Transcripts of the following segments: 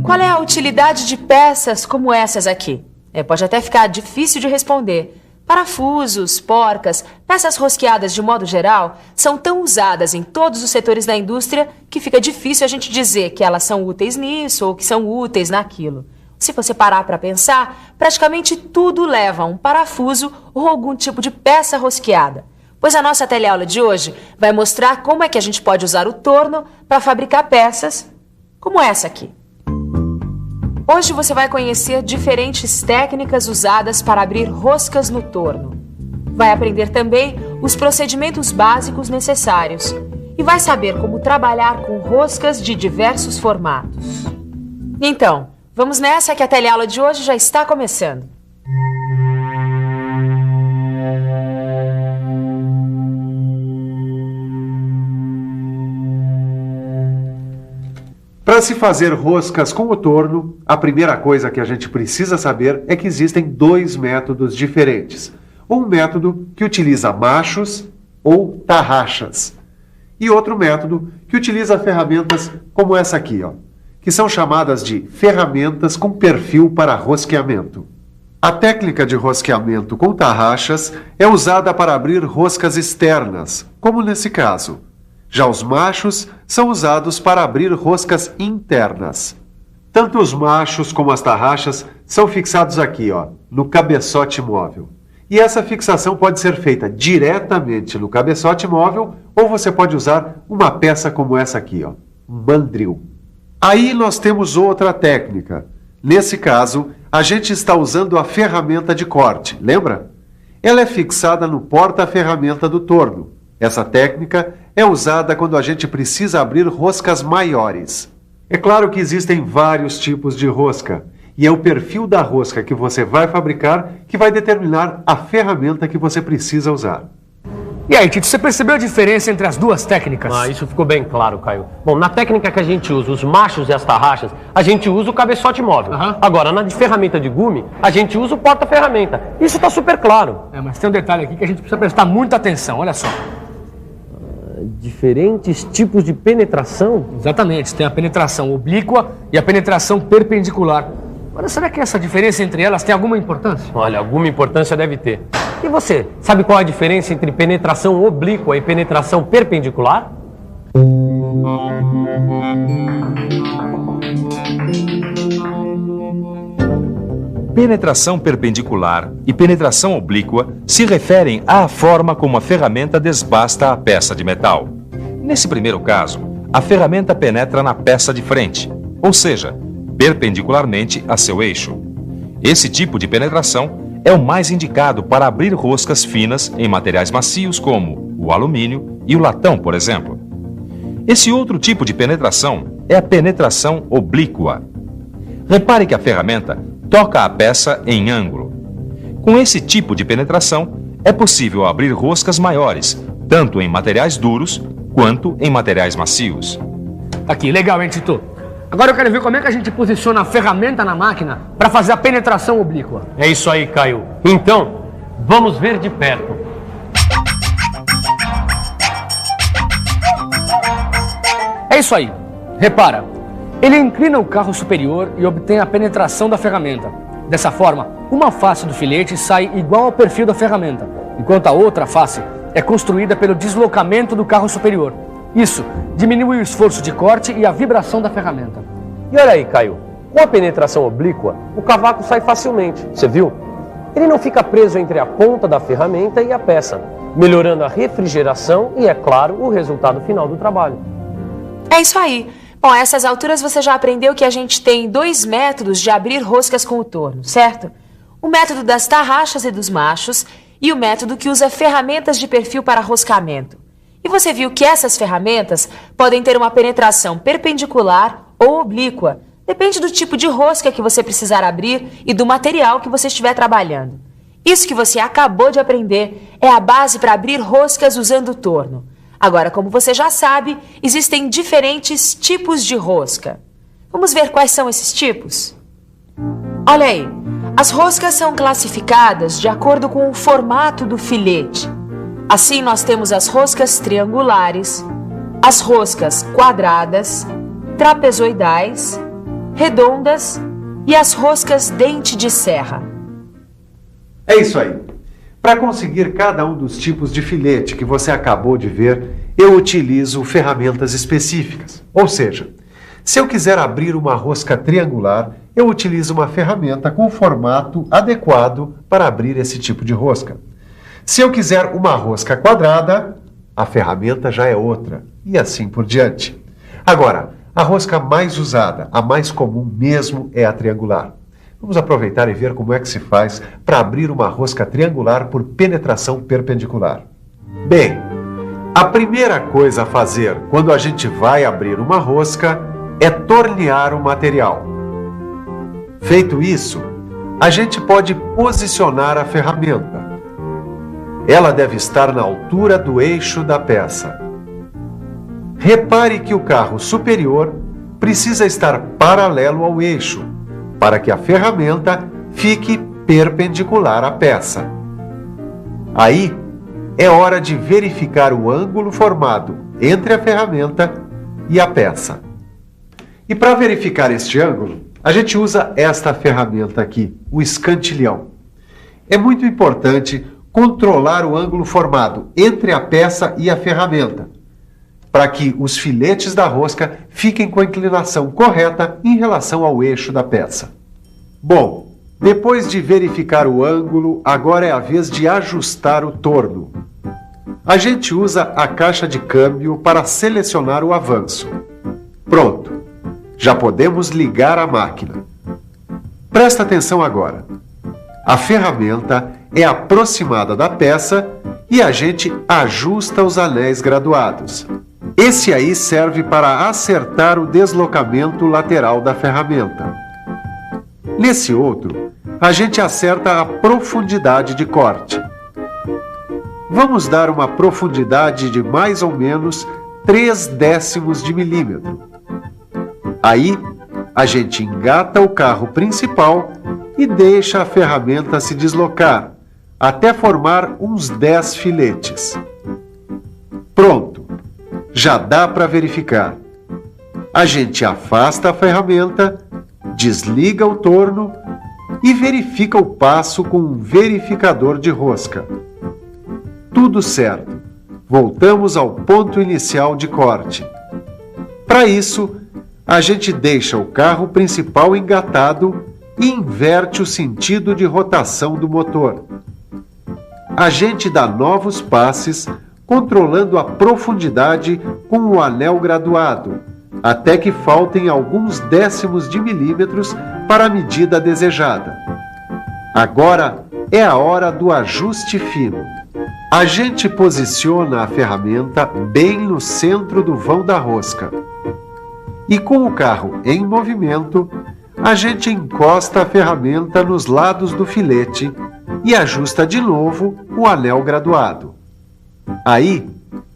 Qual é a utilidade de peças como essas aqui? Pode até ficar difícil de responder. Parafusos, porcas, peças rosqueadas de modo geral, são tão usadas em todos os setores da indústria que fica difícil a gente dizer que elas são úteis nisso ou que são úteis naquilo. Se você parar para pensar, praticamente tudo leva a um parafuso ou algum tipo de peça rosqueada. Pois a nossa teleaula de hoje vai mostrar como é que a gente pode usar o torno para fabricar peças como essa aqui. Hoje você vai conhecer diferentes técnicas usadas para abrir roscas no torno. Vai aprender também os procedimentos básicos necessários e vai saber como trabalhar com roscas de diversos formatos. Então, vamos nessa que a teleaula de hoje já está começando. Para se fazer roscas com o torno, a primeira coisa que a gente precisa saber é que existem dois métodos diferentes. Um método que utiliza machos ou tarraxas e outro método que utiliza ferramentas como essa aqui, que são chamadas de ferramentas com perfil para rosqueamento. A técnica de rosqueamento com tarraxas é usada para abrir roscas externas, como nesse caso. Já os machos são usados para abrir roscas internas. Tanto os machos como as tarraxas são fixados aqui, no cabeçote móvel. E essa fixação pode ser feita diretamente no cabeçote móvel ou você pode usar uma peça como essa aqui, um mandril. Aí nós temos outra técnica. Nesse caso, a gente está usando a ferramenta de corte, lembra? Ela é fixada no porta-ferramenta do torno. Essa técnica é usada quando a gente precisa abrir roscas maiores. É claro que existem vários tipos de rosca, e é o perfil da rosca que você vai fabricar que vai determinar a ferramenta que você precisa usar. E aí, Tito, você percebeu a diferença entre as duas técnicas? Isso ficou bem claro, Caio. Bom, na técnica que a gente usa os machos e as tarraxas, a gente usa o cabeçote móvel. Agora, na de ferramenta de gume, a gente usa o porta-ferramenta. Isso está super claro. Mas tem um detalhe aqui que a gente precisa prestar muita atenção, olha só. Diferentes tipos de penetração? Exatamente, tem a penetração oblíqua e a penetração perpendicular. Agora, será que essa diferença entre elas tem alguma importância? Olha, alguma importância deve ter. E você, sabe qual é a diferença entre penetração oblíqua e penetração perpendicular? Penetração perpendicular e penetração oblíqua se referem à forma como a ferramenta desbasta a peça de metal. Nesse primeiro caso, a ferramenta penetra na peça de frente, ou seja, perpendicularmente a seu eixo. Esse tipo de penetração é o mais indicado para abrir roscas finas em materiais macios como o alumínio e o latão, por exemplo. Esse outro tipo de penetração é a penetração oblíqua. Repare que a ferramenta toca a peça em ângulo. Com esse tipo de penetração, é possível abrir roscas maiores, tanto em materiais duros quanto em materiais macios. Aqui, legal, hein, Tito? Agora eu quero ver como é que a gente posiciona a ferramenta na máquina para fazer a penetração oblíqua. É isso aí, Caio. Então, vamos ver de perto. É isso aí. Repara. Ele inclina o carro superior e obtém a penetração da ferramenta. Dessa forma, uma face do filete sai igual ao perfil da ferramenta, enquanto a outra face é construída pelo deslocamento do carro superior. Isso diminui o esforço de corte e a vibração da ferramenta. E olha aí, Caio, com a penetração oblíqua, o cavaco sai facilmente, você viu? Ele não fica preso entre a ponta da ferramenta e a peça, melhorando a refrigeração e, é claro, o resultado final do trabalho. É isso aí. Bom, a essas alturas você já aprendeu que a gente tem dois métodos de abrir roscas com o torno, certo? O método das tarraxas e dos machos e o método que usa ferramentas de perfil para roscamento. E você viu que essas ferramentas podem ter uma penetração perpendicular ou oblíqua. Depende do tipo de rosca que você precisar abrir e do material que você estiver trabalhando. Isso que você acabou de aprender é a base para abrir roscas usando o torno. Agora, como você já sabe, existem diferentes tipos de rosca. Vamos ver quais são esses tipos? Olha aí, as roscas são classificadas de acordo com o formato do filete. Assim, nós temos as roscas triangulares, as roscas quadradas, trapezoidais, redondas e as roscas dente de serra. É isso aí. Para conseguir cada um dos tipos de filete que você acabou de ver, eu utilizo ferramentas específicas. Ou seja, se eu quiser abrir uma rosca triangular, eu utilizo uma ferramenta com formato adequado para abrir esse tipo de rosca. Se eu quiser uma rosca quadrada, a ferramenta já é outra, e assim por diante. Agora, a rosca mais usada, a mais comum mesmo, é a triangular. Vamos aproveitar e ver como é que se faz para abrir uma rosca triangular por penetração perpendicular. Bem, a primeira coisa a fazer quando a gente vai abrir uma rosca é tornear o material. Feito isso, a gente pode posicionar a ferramenta. Ela deve estar na altura do eixo da peça. Repare que o carro superior precisa estar paralelo ao eixo, para que a ferramenta fique perpendicular à peça. Aí, é hora de verificar o ângulo formado entre a ferramenta e a peça. E para verificar este ângulo, a gente usa esta ferramenta aqui, o escantilhão. É muito importante controlar o ângulo formado entre a peça e a ferramenta, para que os filetes da rosca fiquem com a inclinação correta em relação ao eixo da peça. Bom, depois de verificar o ângulo, agora é a vez de ajustar o torno. A gente usa a caixa de câmbio para selecionar o avanço. Pronto, já podemos ligar a máquina. Presta atenção agora. A ferramenta é aproximada da peça e a gente ajusta os anéis graduados. Esse aí serve para acertar o deslocamento lateral da ferramenta. Nesse outro, a gente acerta a profundidade de corte. Vamos dar uma profundidade de mais ou menos 0,3 de milímetro. Aí, a gente engata o carro principal e deixa a ferramenta se deslocar, até formar uns 10 filetes. Pronto! Já dá para verificar. A gente afasta a ferramenta, desliga o torno e verifica o passo com um verificador de rosca. Tudo certo. Voltamos ao ponto inicial de corte. Para isso, a gente deixa o carro principal engatado e inverte o sentido de rotação do motor. A gente dá novos passes, controlando a profundidade com o anel graduado, até que faltem alguns décimos de milímetros para a medida desejada. Agora é a hora do ajuste fino. A gente posiciona a ferramenta bem no centro do vão da rosca. E com o carro em movimento, a gente encosta a ferramenta nos lados do filete e ajusta de novo o anel graduado. Aí,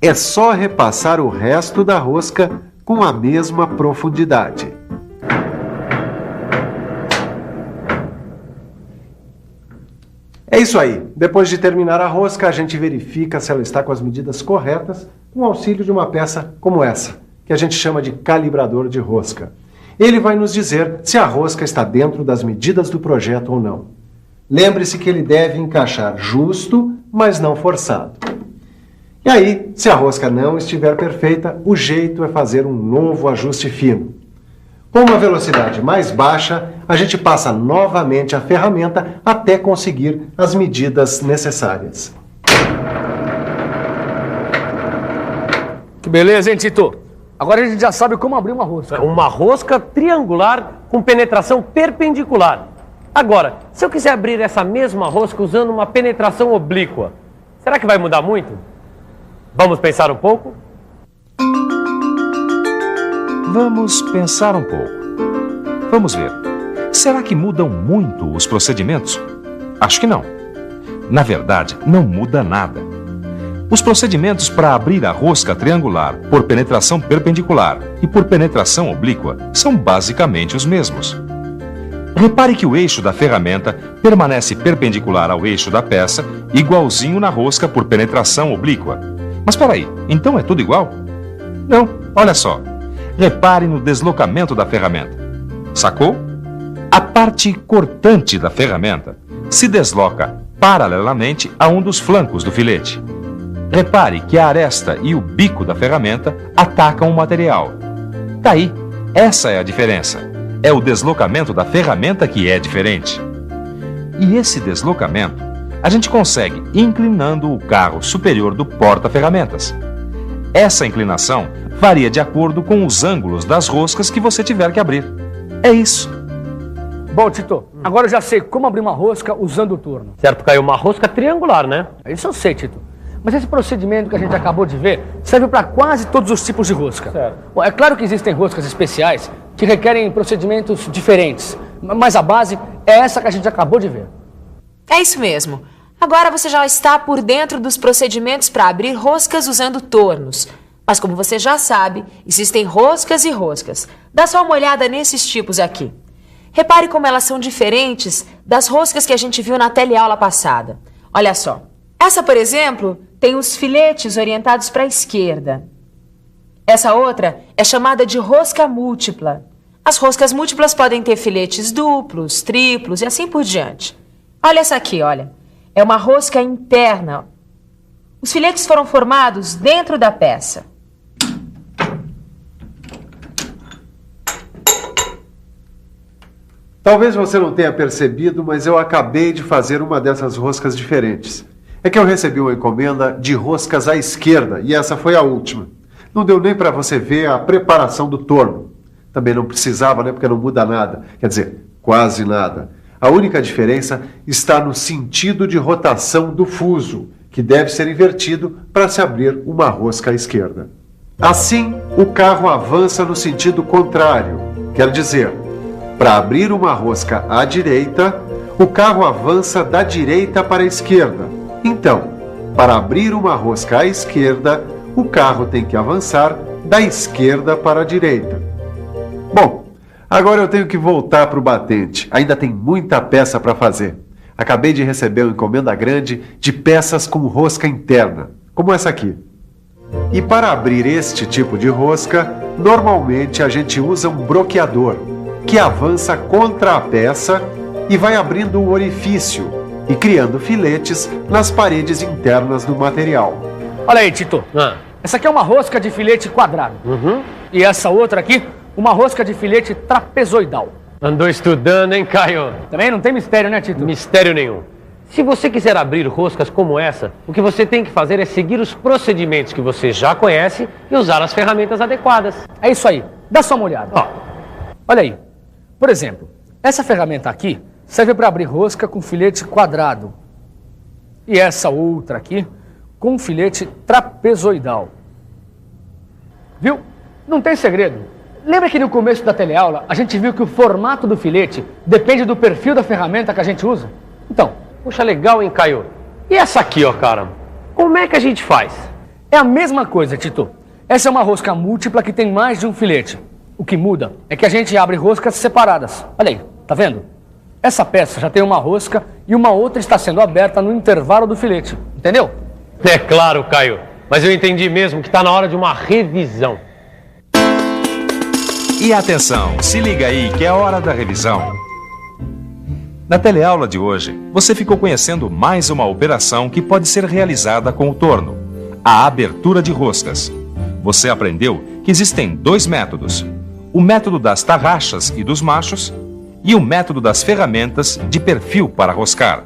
é só repassar o resto da rosca com a mesma profundidade. É isso aí. Depois de terminar a rosca, a gente verifica se ela está com as medidas corretas com o auxílio de uma peça como essa, que a gente chama de calibrador de rosca. Ele vai nos dizer se a rosca está dentro das medidas do projeto ou não. Lembre-se que ele deve encaixar justo, mas não forçado. E aí, se a rosca não estiver perfeita, o jeito é fazer um novo ajuste fino. Com uma velocidade mais baixa, a gente passa novamente a ferramenta até conseguir as medidas necessárias. Que beleza, hein, Tito? Agora a gente já sabe como abrir uma rosca. Uma rosca triangular com penetração perpendicular. Agora, se eu quiser abrir essa mesma rosca usando uma penetração oblíqua, será que vai mudar muito? Vamos pensar um pouco? Vamos pensar um pouco. Vamos ver. Será que mudam muito os procedimentos? Acho que não. Na verdade, não muda nada. Os procedimentos para abrir a rosca triangular por penetração perpendicular e por penetração oblíqua são basicamente os mesmos. Repare que o eixo da ferramenta permanece perpendicular ao eixo da peça, igualzinho na rosca por penetração oblíqua. Mas peraí, então é tudo igual? Não, olha só. Repare no deslocamento da ferramenta. Sacou? A parte cortante da ferramenta se desloca paralelamente a um dos flancos do filete. Repare que a aresta e o bico da ferramenta atacam o material. Daí, essa é a diferença. É o deslocamento da ferramenta que é diferente. E esse deslocamento a gente consegue inclinando o carro superior do porta-ferramentas. Essa inclinação varia de acordo com os ângulos das roscas que você tiver que abrir. É isso. Bom, Tito, agora eu já sei como abrir uma rosca usando o torno. Certo, Caio, uma rosca triangular, né? Isso eu sei, Tito. Mas esse procedimento que a gente acabou de ver serve para quase todos os tipos de rosca. Certo. Bom, é claro que existem roscas especiais que requerem procedimentos diferentes, mas a base é essa que a gente acabou de ver. É isso mesmo. Agora você já está por dentro dos procedimentos para abrir roscas usando tornos. Mas como você já sabe, existem roscas e roscas. Dá só uma olhada nesses tipos aqui. Repare como elas são diferentes das roscas que a gente viu na teleaula passada. Olha só. Essa, por exemplo, tem os filetes orientados para a esquerda. Essa outra é chamada de rosca múltipla. As roscas múltiplas podem ter filetes duplos, triplos e assim por diante. Olha essa aqui, olha. É uma rosca interna. Os filetes foram formados dentro da peça. Talvez você não tenha percebido, mas eu acabei de fazer uma dessas roscas diferentes. É que eu recebi uma encomenda de roscas à esquerda e essa foi a última. Não deu nem para você ver a preparação do torno. Também não precisava, né? Porque não muda nada. Quer dizer, quase nada. A única diferença está no sentido de rotação do fuso, que deve ser invertido para se abrir uma rosca à esquerda. Assim, o carro avança no sentido contrário. Quer dizer, para abrir uma rosca à direita, o carro avança da direita para a esquerda. Então, para abrir uma rosca à esquerda, o carro tem que avançar da esquerda para a direita. Bom, agora eu tenho que voltar para o batente. Ainda tem muita peça para fazer. Acabei de receber uma encomenda grande de peças com rosca interna, como essa aqui. E para abrir este tipo de rosca, normalmente a gente usa um broqueador, que avança contra a peça e vai abrindo o orifício e criando filetes nas paredes internas do material. Olha aí, Tito. Essa aqui é uma rosca de filete quadrado. E essa outra aqui, uma rosca de filete trapezoidal. Andou estudando, hein, Caio? Também não tem mistério, né, Tito? Mistério nenhum. Se você quiser abrir roscas como essa, o que você tem que fazer é seguir os procedimentos que você já conhece e usar as ferramentas adequadas. É isso aí. Dá só uma olhada. Olha aí. Por exemplo, essa ferramenta aqui serve para abrir rosca com filete quadrado. E essa outra aqui com filete trapezoidal. Viu? Não tem segredo. Lembra que no começo da teleaula a gente viu que o formato do filete depende do perfil da ferramenta que a gente usa? Então, puxa, legal, hein, Caio? E essa aqui, ó, cara? Como é que a gente faz? É a mesma coisa, Tito. Essa é uma rosca múltipla que tem mais de um filete. O que muda é que a gente abre roscas separadas. Olha aí, tá vendo? Essa peça já tem uma rosca e uma outra está sendo aberta no intervalo do filete. Entendeu? É claro, Caio. Mas eu entendi mesmo que está na hora de uma revisão. E atenção, se liga aí que é hora da revisão. Na teleaula de hoje, você ficou conhecendo mais uma operação que pode ser realizada com o torno, a abertura de roscas. Você aprendeu que existem dois métodos, o método das tarraxas e dos machos e o método das ferramentas de perfil para roscar.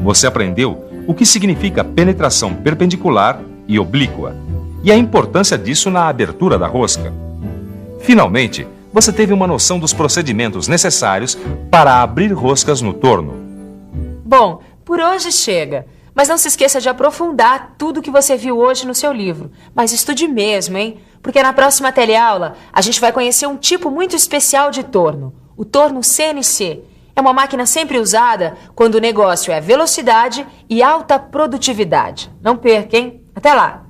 Você aprendeu o que significa penetração perpendicular e oblíqua e a importância disso na abertura da rosca. Finalmente, você teve uma noção dos procedimentos necessários para abrir roscas no torno. Bom, por hoje chega. Mas não se esqueça de aprofundar tudo que você viu hoje no seu livro. Mas estude mesmo, hein? Porque na próxima teleaula a gente vai conhecer um tipo muito especial de torno. O torno CNC. É uma máquina sempre usada quando o negócio é velocidade e alta produtividade. Não perca, hein? Até lá!